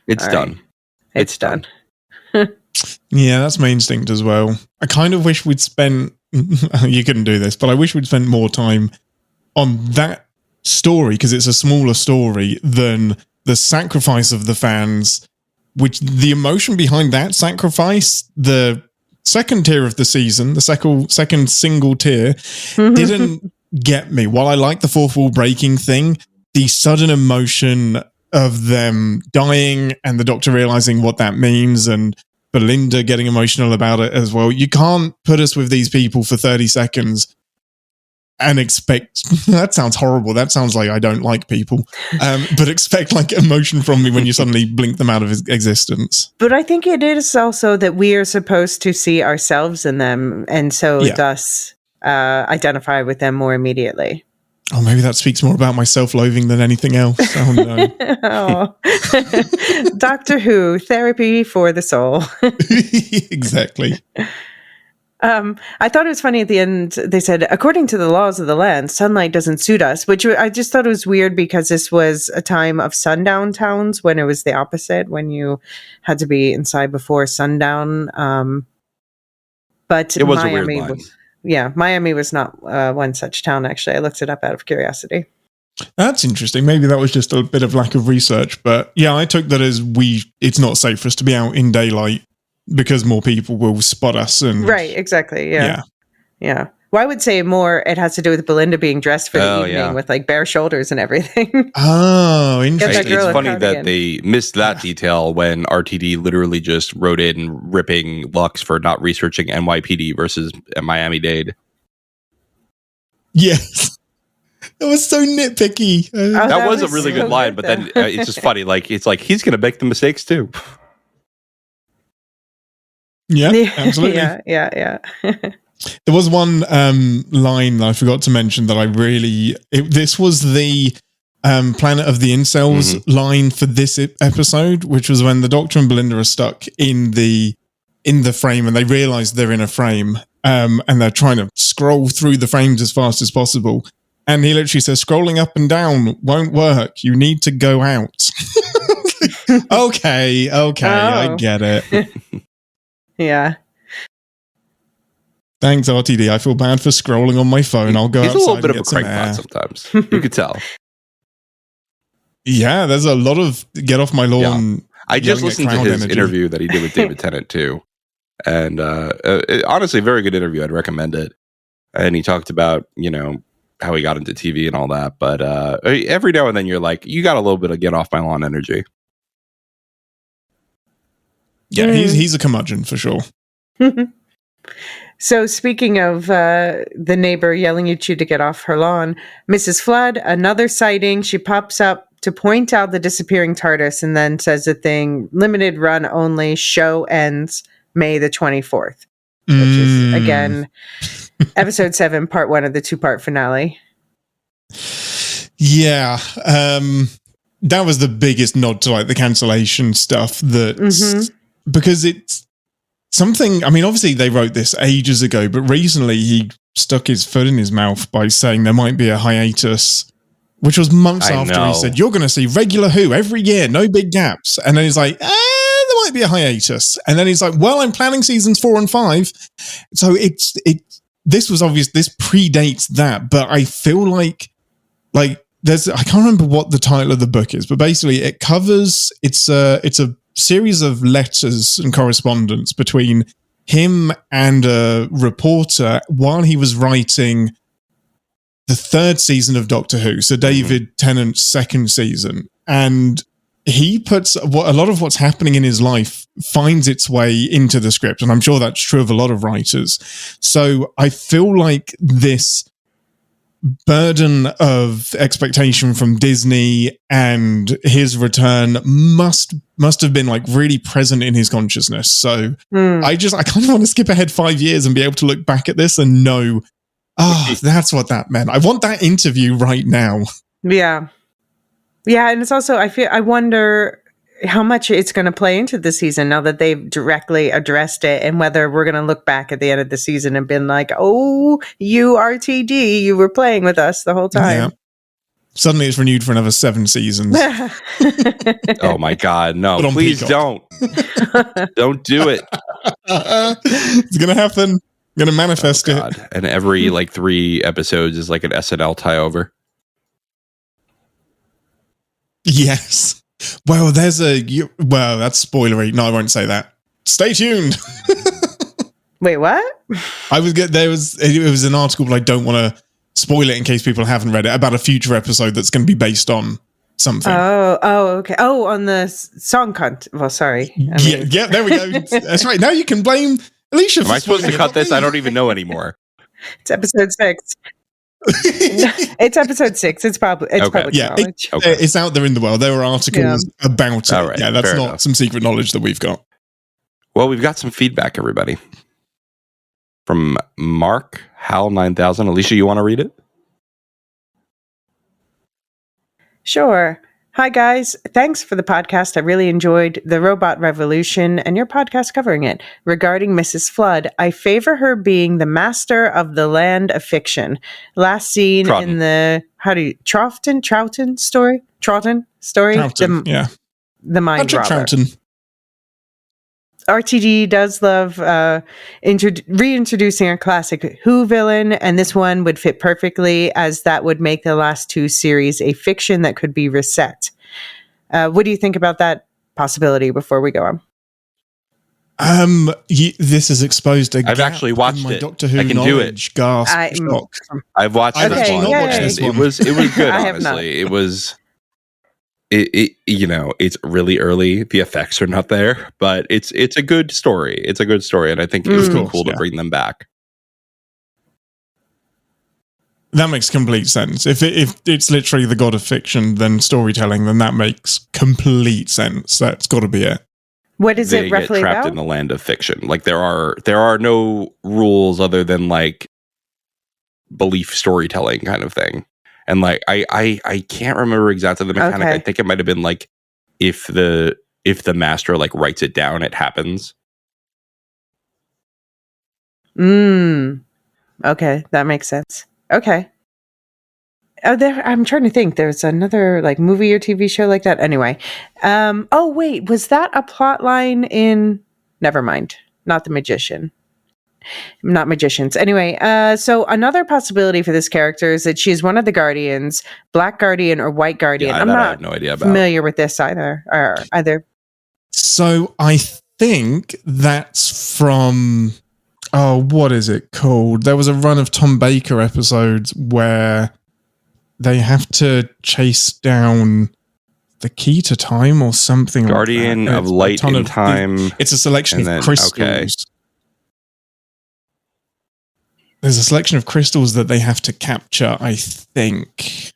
It's All done. Right. It's done. Yeah, that's my instinct as well. I kind of wish we'd spent, you couldn't do this, but I wish we'd spent more time on that story because it's a smaller story than the sacrifice of the fans, which the emotion behind that sacrifice, the second tier of the season, the second single tier, didn't get me. While I like the fourth wall breaking thing, the sudden emotion of them dying and the Doctor realizing what that means and Belinda getting emotional about it as well. You can't put us with these people for 30 seconds and expect, that sounds horrible. That sounds like I don't like people, but expect like emotion from me when you suddenly blink them out of existence. But I think it is also that we are supposed to see ourselves in them and so thus identify with them more immediately. Oh, maybe that speaks more about my self-loathing than anything else. Oh, no. Doctor Who, therapy for the soul. Exactly. I thought it was funny at the end. They said, according to the laws of the land, sunlight doesn't suit us, which I just thought it was weird because this was a time of sundown towns when it was the opposite, when you had to be inside before sundown. But it was Miami a weird line. Miami was not one such town, actually. I looked it up out of curiosity. That's interesting. Maybe that was just a bit of lack of research. But yeah, I took that as it's not safe for us to be out in daylight because more people will spot us. Right, exactly. Yeah. Well, I would say more it has to do with Belinda being dressed for the evening with like bare shoulders and everything. Oh, interesting. It's funny that they missed that detail when RTD literally just wrote in ripping Lux for not researching NYPD versus Miami-Dade. Yes. That was so nitpicky. That was a really good line, but then it's just funny. Like, it's like he's going to make the mistakes too. Yeah, absolutely. Yeah. There was one line that I forgot to mention that this was the Planet of the Incels line for this episode, which was when the Doctor and Belinda are stuck in the frame and they realize they're in a frame and they're trying to scroll through the frames as fast as possible. And he literally says, scrolling up and down won't work. You need to go out. Okay, I get it. Yeah. Thanks, RTD. I feel bad for scrolling on my phone. I'll go outside. He's a little bit of a crankpot sometimes. You could tell. Yeah, there's a lot of get off my lawn. Yeah. I just listened to his interview that he did with David Tennant too. And honestly, very good interview. I'd recommend it. And he talked about, how he got into TV and all that. But every now and then you're like, you got a little bit of get off my lawn energy. Yeah, he's a curmudgeon for sure. So speaking of the neighbor yelling at you to get off her lawn, Mrs. Flood, another sighting. She pops up to point out the disappearing TARDIS and then says the thing, limited run only, show ends May the 24th, which is, again, episode 7, part 1 of the 2-part finale. Yeah. That was the biggest nod to like the cancellation stuff because it's something, I mean, obviously they wrote this ages ago, but recently he stuck his foot in his mouth by saying there might be a hiatus, which was months after he said, you're going to see regular Who every year, no big gaps. And then he's like, there might be a hiatus. And then he's like, well, I'm planning seasons 4 and 5. So this was obvious. This predates that, but I feel like there's, I can't remember what the title of the book is, but basically it covers, it's a series of letters and correspondence between him and a reporter while he was writing the third season of Doctor Who, so David Tennant's second season, and he puts a lot of what's happening in his life finds its way into the script, and I'm sure that's true of a lot of writers. So I feel like this burden of expectation from Disney and his return must have been like really present in his consciousness. So I kind of want to skip ahead 5 years and be able to look back at this and know, that's what that meant. I want that interview right now. Yeah. Yeah, and it's also, I wonder how much it's going to play into the season now that they've directly addressed it, and whether we're going to look back at the end of the season and been like, oh, you RTD, you were playing with us the whole time. Yeah. Suddenly it's renewed for another 7 seasons. Oh my God, no, please don't. Don't do it. It's going to happen. I'm going to manifest it. And every like 3 episodes is like an SNL tie-over. Yes. Well, that's spoilery. No, I won't say that. Stay tuned. Wait, what? It was an article, but I don't want to spoil it in case people haven't read it, about a future episode that's going to be based on something. Oh, okay. Oh, on the song content. Well, sorry. Yeah, there we go. That's right. Now you can blame Elysia. Am I supposed to cut this? I don't even know anymore. It's episode 6. It's episode 6. It's public knowledge. It's out there in the world. There are articles about it. Right, yeah, that's not some secret knowledge that we've got. Well, we've got some feedback, everybody. From Mark Hal 9000. Elysia, you want to read it? Sure. Hi, guys. Thanks for the podcast. I really enjoyed the Robot Revolution and your podcast covering it. Regarding Mrs. Flood, I favor her being the master of the land of fiction. Last seen in the, Troughton story? The Mind Robber. Troughton. RTD does love reintroducing a classic Who villain, and this one would fit perfectly, as that would make the last 2 series a fiction that could be reset. What do you think about that possibility before we go on? This is exposed a I've actually watched it. Doctor Who I can do it. Gasp, I've watched this one. It was good, honestly. It was... it's really early. The effects are not there, but it's a good story. It's a good story, and I think it would be cool to bring them back. That makes complete sense. If it's literally the god of fiction, then storytelling, then that makes complete sense. That's got to be it. What is it roughly get trapped about? In the land of fiction. Like there are no rules other than like belief storytelling kind of thing. And like I can't remember exactly the mechanic. Okay. I think it might have been like if the master like writes it down, it happens. Okay, that makes sense. Okay. I'm trying to think. There's another like movie or TV show like that. Anyway. Oh wait, was that a plot line in? Never mind. Not The Magician. Not magicians. Anyway, so another possibility for this character is that she's one of the Guardians, Black Guardian or White Guardian. Yeah, I'm not I have no idea about. Familiar with this either. So I think that's from. Oh, what is it called? There was a run of Tom Baker episodes where they have to chase down the key to time or something. Guardian like of Light and Time. It's a selection of crystals. Okay. There's a selection of crystals that they have to capture, I think.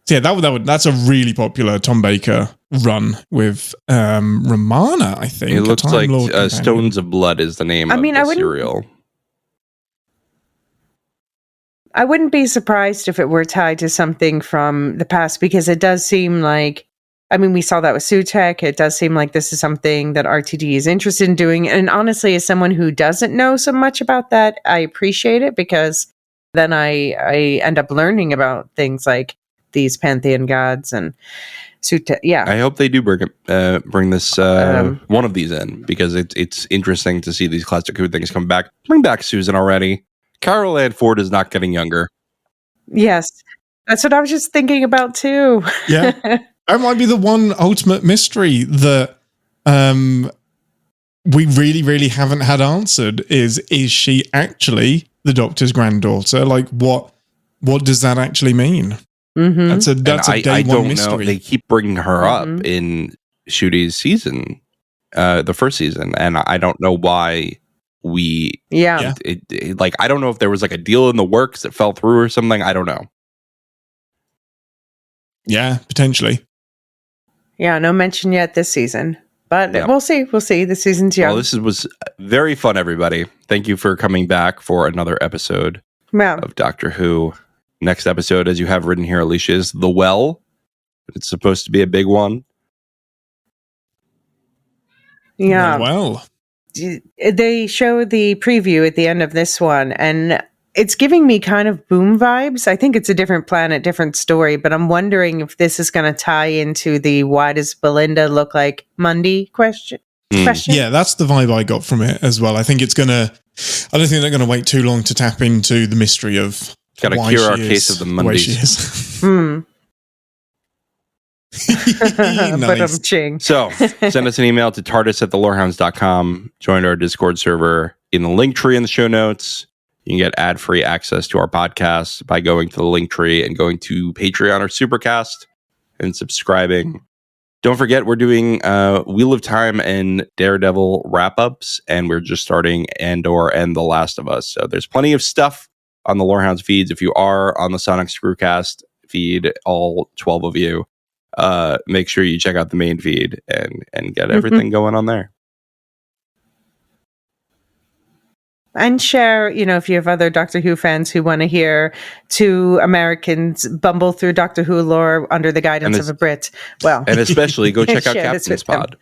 So yeah, that's a really popular Tom Baker run with Romana, I think. It looks like Stones of Blood is the name of the serial. I wouldn't be surprised if it were tied to something from the past, because it does seem like, we saw that with Sutek. It does seem like this is something that RTD is interested in doing. And honestly, as someone who doesn't know so much about that, I appreciate it, because then I end up learning about things like these pantheon gods and Sutek. Yeah. I hope they do bring this one of these in, because it's interesting to see these classic Who things come back. Bring back Susan already. Carol Ann Ford is not getting younger. Yes. That's what I was just thinking about too. Yeah. That might be the one ultimate mystery that we really, really haven't had answered is she actually the Doctor's granddaughter? Like, what what does that actually mean? Mm-hmm. That's a day I one don't mystery. know. They keep bringing her up in Shooty's season, the first season, and I don't know why we. Yeah. Like, I don't know if there was like a deal in the works that fell through or something. I don't know. Yeah, potentially. Yeah, no mention yet this season. But Yeah. we'll see. We'll see. The season's young. Well, this was very fun, everybody. Thank you for coming back for another episode Yeah. of Doctor Who. Next episode, as you have written here, Elysia, is The Well. It's supposed to be a big one. Yeah. Well. They show the preview at the end of this one, and it's giving me kind of Boom vibes. I think it's a different planet, different story, but I'm wondering if this is going to tie into the why does Belinda look like Mundy question. Yeah, that's the vibe I got from it as well. I think it's going to... I don't think they're going to wait too long to tap into the mystery of Got to cure our case of the Mondays. Nice. Ching. So, send us an email to tardis@thelorehounds.com. Join our Discord server in the link tree in the show notes. You can get ad-free access to our podcast by going to the link tree and going to Patreon or Supercast and subscribing. Don't forget, we're doing Wheel of Time and Daredevil wrap-ups, and we're just starting Andor and The Last of Us. So there's plenty of stuff on the Lorehounds feeds. If you are on the Sonic Screwcast feed, all 12 of you, make sure you check out the main feed and get everything going on there. And share, if you have other Doctor Who fans who want to hear two Americans bumble through Doctor Who lore under the guidance of a Brit. Well, and especially go check out share this Captain's with them. Pod.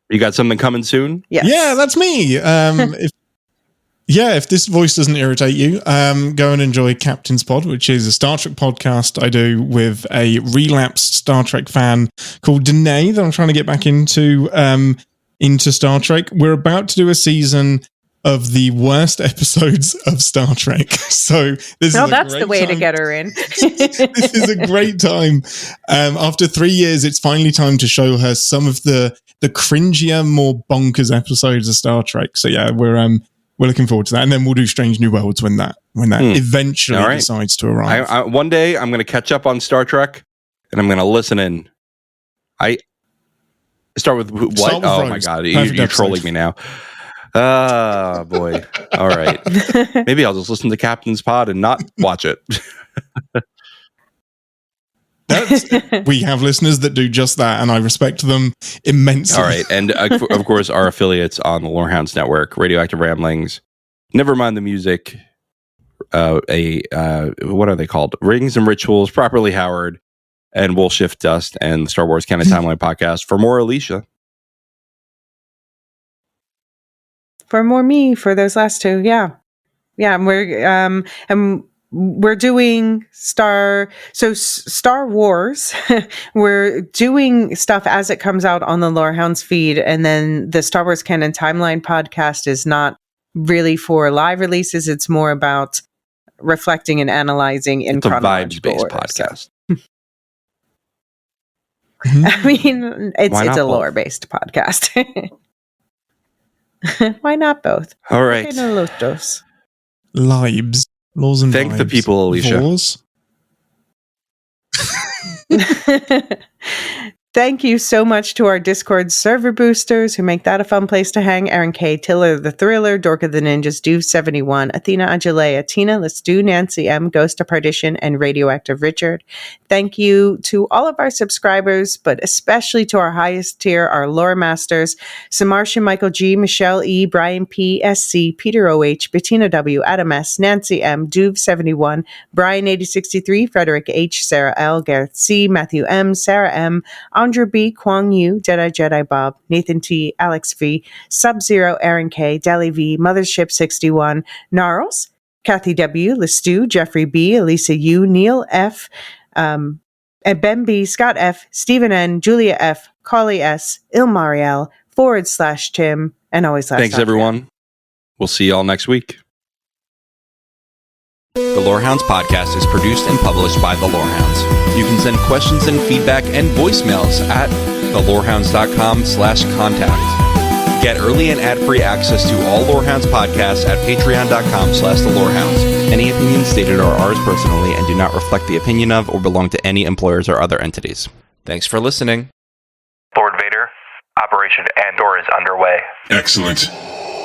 You got something coming soon? Yes. Yeah, that's me. If this voice doesn't irritate you, go and enjoy Captain's Pod, which is a Star Trek podcast I do with a relapsed Star Trek fan called Danae that I'm trying to get back into Star Trek. We're about to do a season of the worst episodes of Star Trek. So this is that's the way to get her in. This is a great time. After 3 years, it's finally time to show her some of the cringier, more bonkers episodes of Star Trek. So yeah, we're looking forward to that, and then we'll do Strange New Worlds when that eventually decides to arrive. One day, I'm going to catch up on Star Trek, and I'm going to listen in. I start with what? Start with Rose. My God, you're trolling me now. Ah, boy. All right. Maybe I'll just listen to Captain's Pod and not watch it. We have listeners that do just that, and I respect them immensely. All right. And of course, our affiliates on the Lorehounds Network, Radioactive Ramblings, Never Mind the Music, what are they called? Rings and Rituals, Properly Howard, and We'll Shift Dust, and the Star Wars Canon Timeline podcast. For more Elysia. For more me, for those last two, yeah, and we're doing Star Wars. We're doing stuff as it comes out on the Lorehounds feed, and then the Star Wars Canon Timeline podcast is not really for live releases. It's more about reflecting and analyzing in chronological order. It's a vibes-based podcast. I mean, it's a lore-based podcast. Why not both? All right. Libes. Laws and Thank vibes. the people, Elysia. Thank you so much to our Discord server boosters who make that a fun place to hang. Aaron K, Tiller the Thriller, Dorka the Ninjas, Duve71, Athena Ajalea, Tina, Let's Do, Nancy M, Ghost of Partition, and Radioactive Richard. Thank you to all of our subscribers, but especially to our highest tier, our lore masters, Samartian Michael G, Michelle E, Brian P, SC, Peter OH, Bettina W, Adam S, Nancy M, Duve71, Brian 8063, Frederick H, Sarah L, Gareth C, Matthew M, Sarah M, Andrew B, Kwang Yu, Jedi Bob, Nathan T, Alex V, Sub-Zero, Aaron K, Deli V, Mothership 61, Gnarls, Kathy W, Listu, Jeffrey B, Elisa U, Neil F, Ben B, Scott F, Stephen N, Julia F, Collie S, Ilmariel, /Tim, and always last. Thanks, everyone. We'll see you all next week. The Lorehounds podcast is produced and published by The Lorehounds. You can send questions and feedback and voicemails at thelorehounds.com/contact. Get early and ad-free access to all Lorehounds podcasts at patreon.com/thelorehounds. Any opinions stated are ours personally and do not reflect the opinion of or belong to any employers or other entities. Thanks for listening. Lord Vader, Operation Andor is underway. Excellent.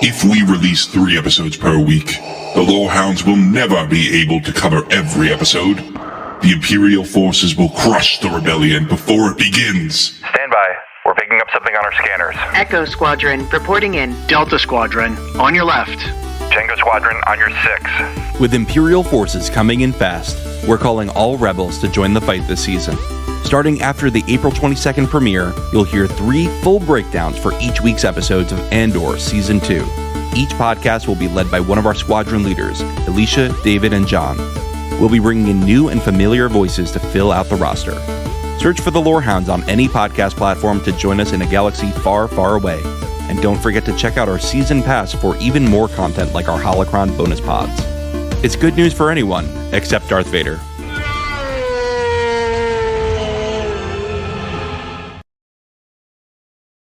If we release 3 episodes per week, the Lorehounds will never be able to cover every episode. The Imperial forces will crush the rebellion before it begins. Stand by. We're picking up something on our scanners. Echo Squadron reporting in. Delta Squadron, on your left. Tango Squadron on your 6. With Imperial forces coming in fast, we're calling all rebels to join the fight this season. Starting after the April 22nd premiere, you'll hear 3 full breakdowns for each week's episodes of Andor Season 2. Each podcast will be led by one of our squadron leaders, Elysia, David, and John. We'll be bringing in new and familiar voices to fill out the roster. Search for the Lorehounds on any podcast platform to join us in a galaxy far, far away. And don't forget to check out our season pass for even more content like our Holocron bonus pods. It's good news for anyone except Darth Vader.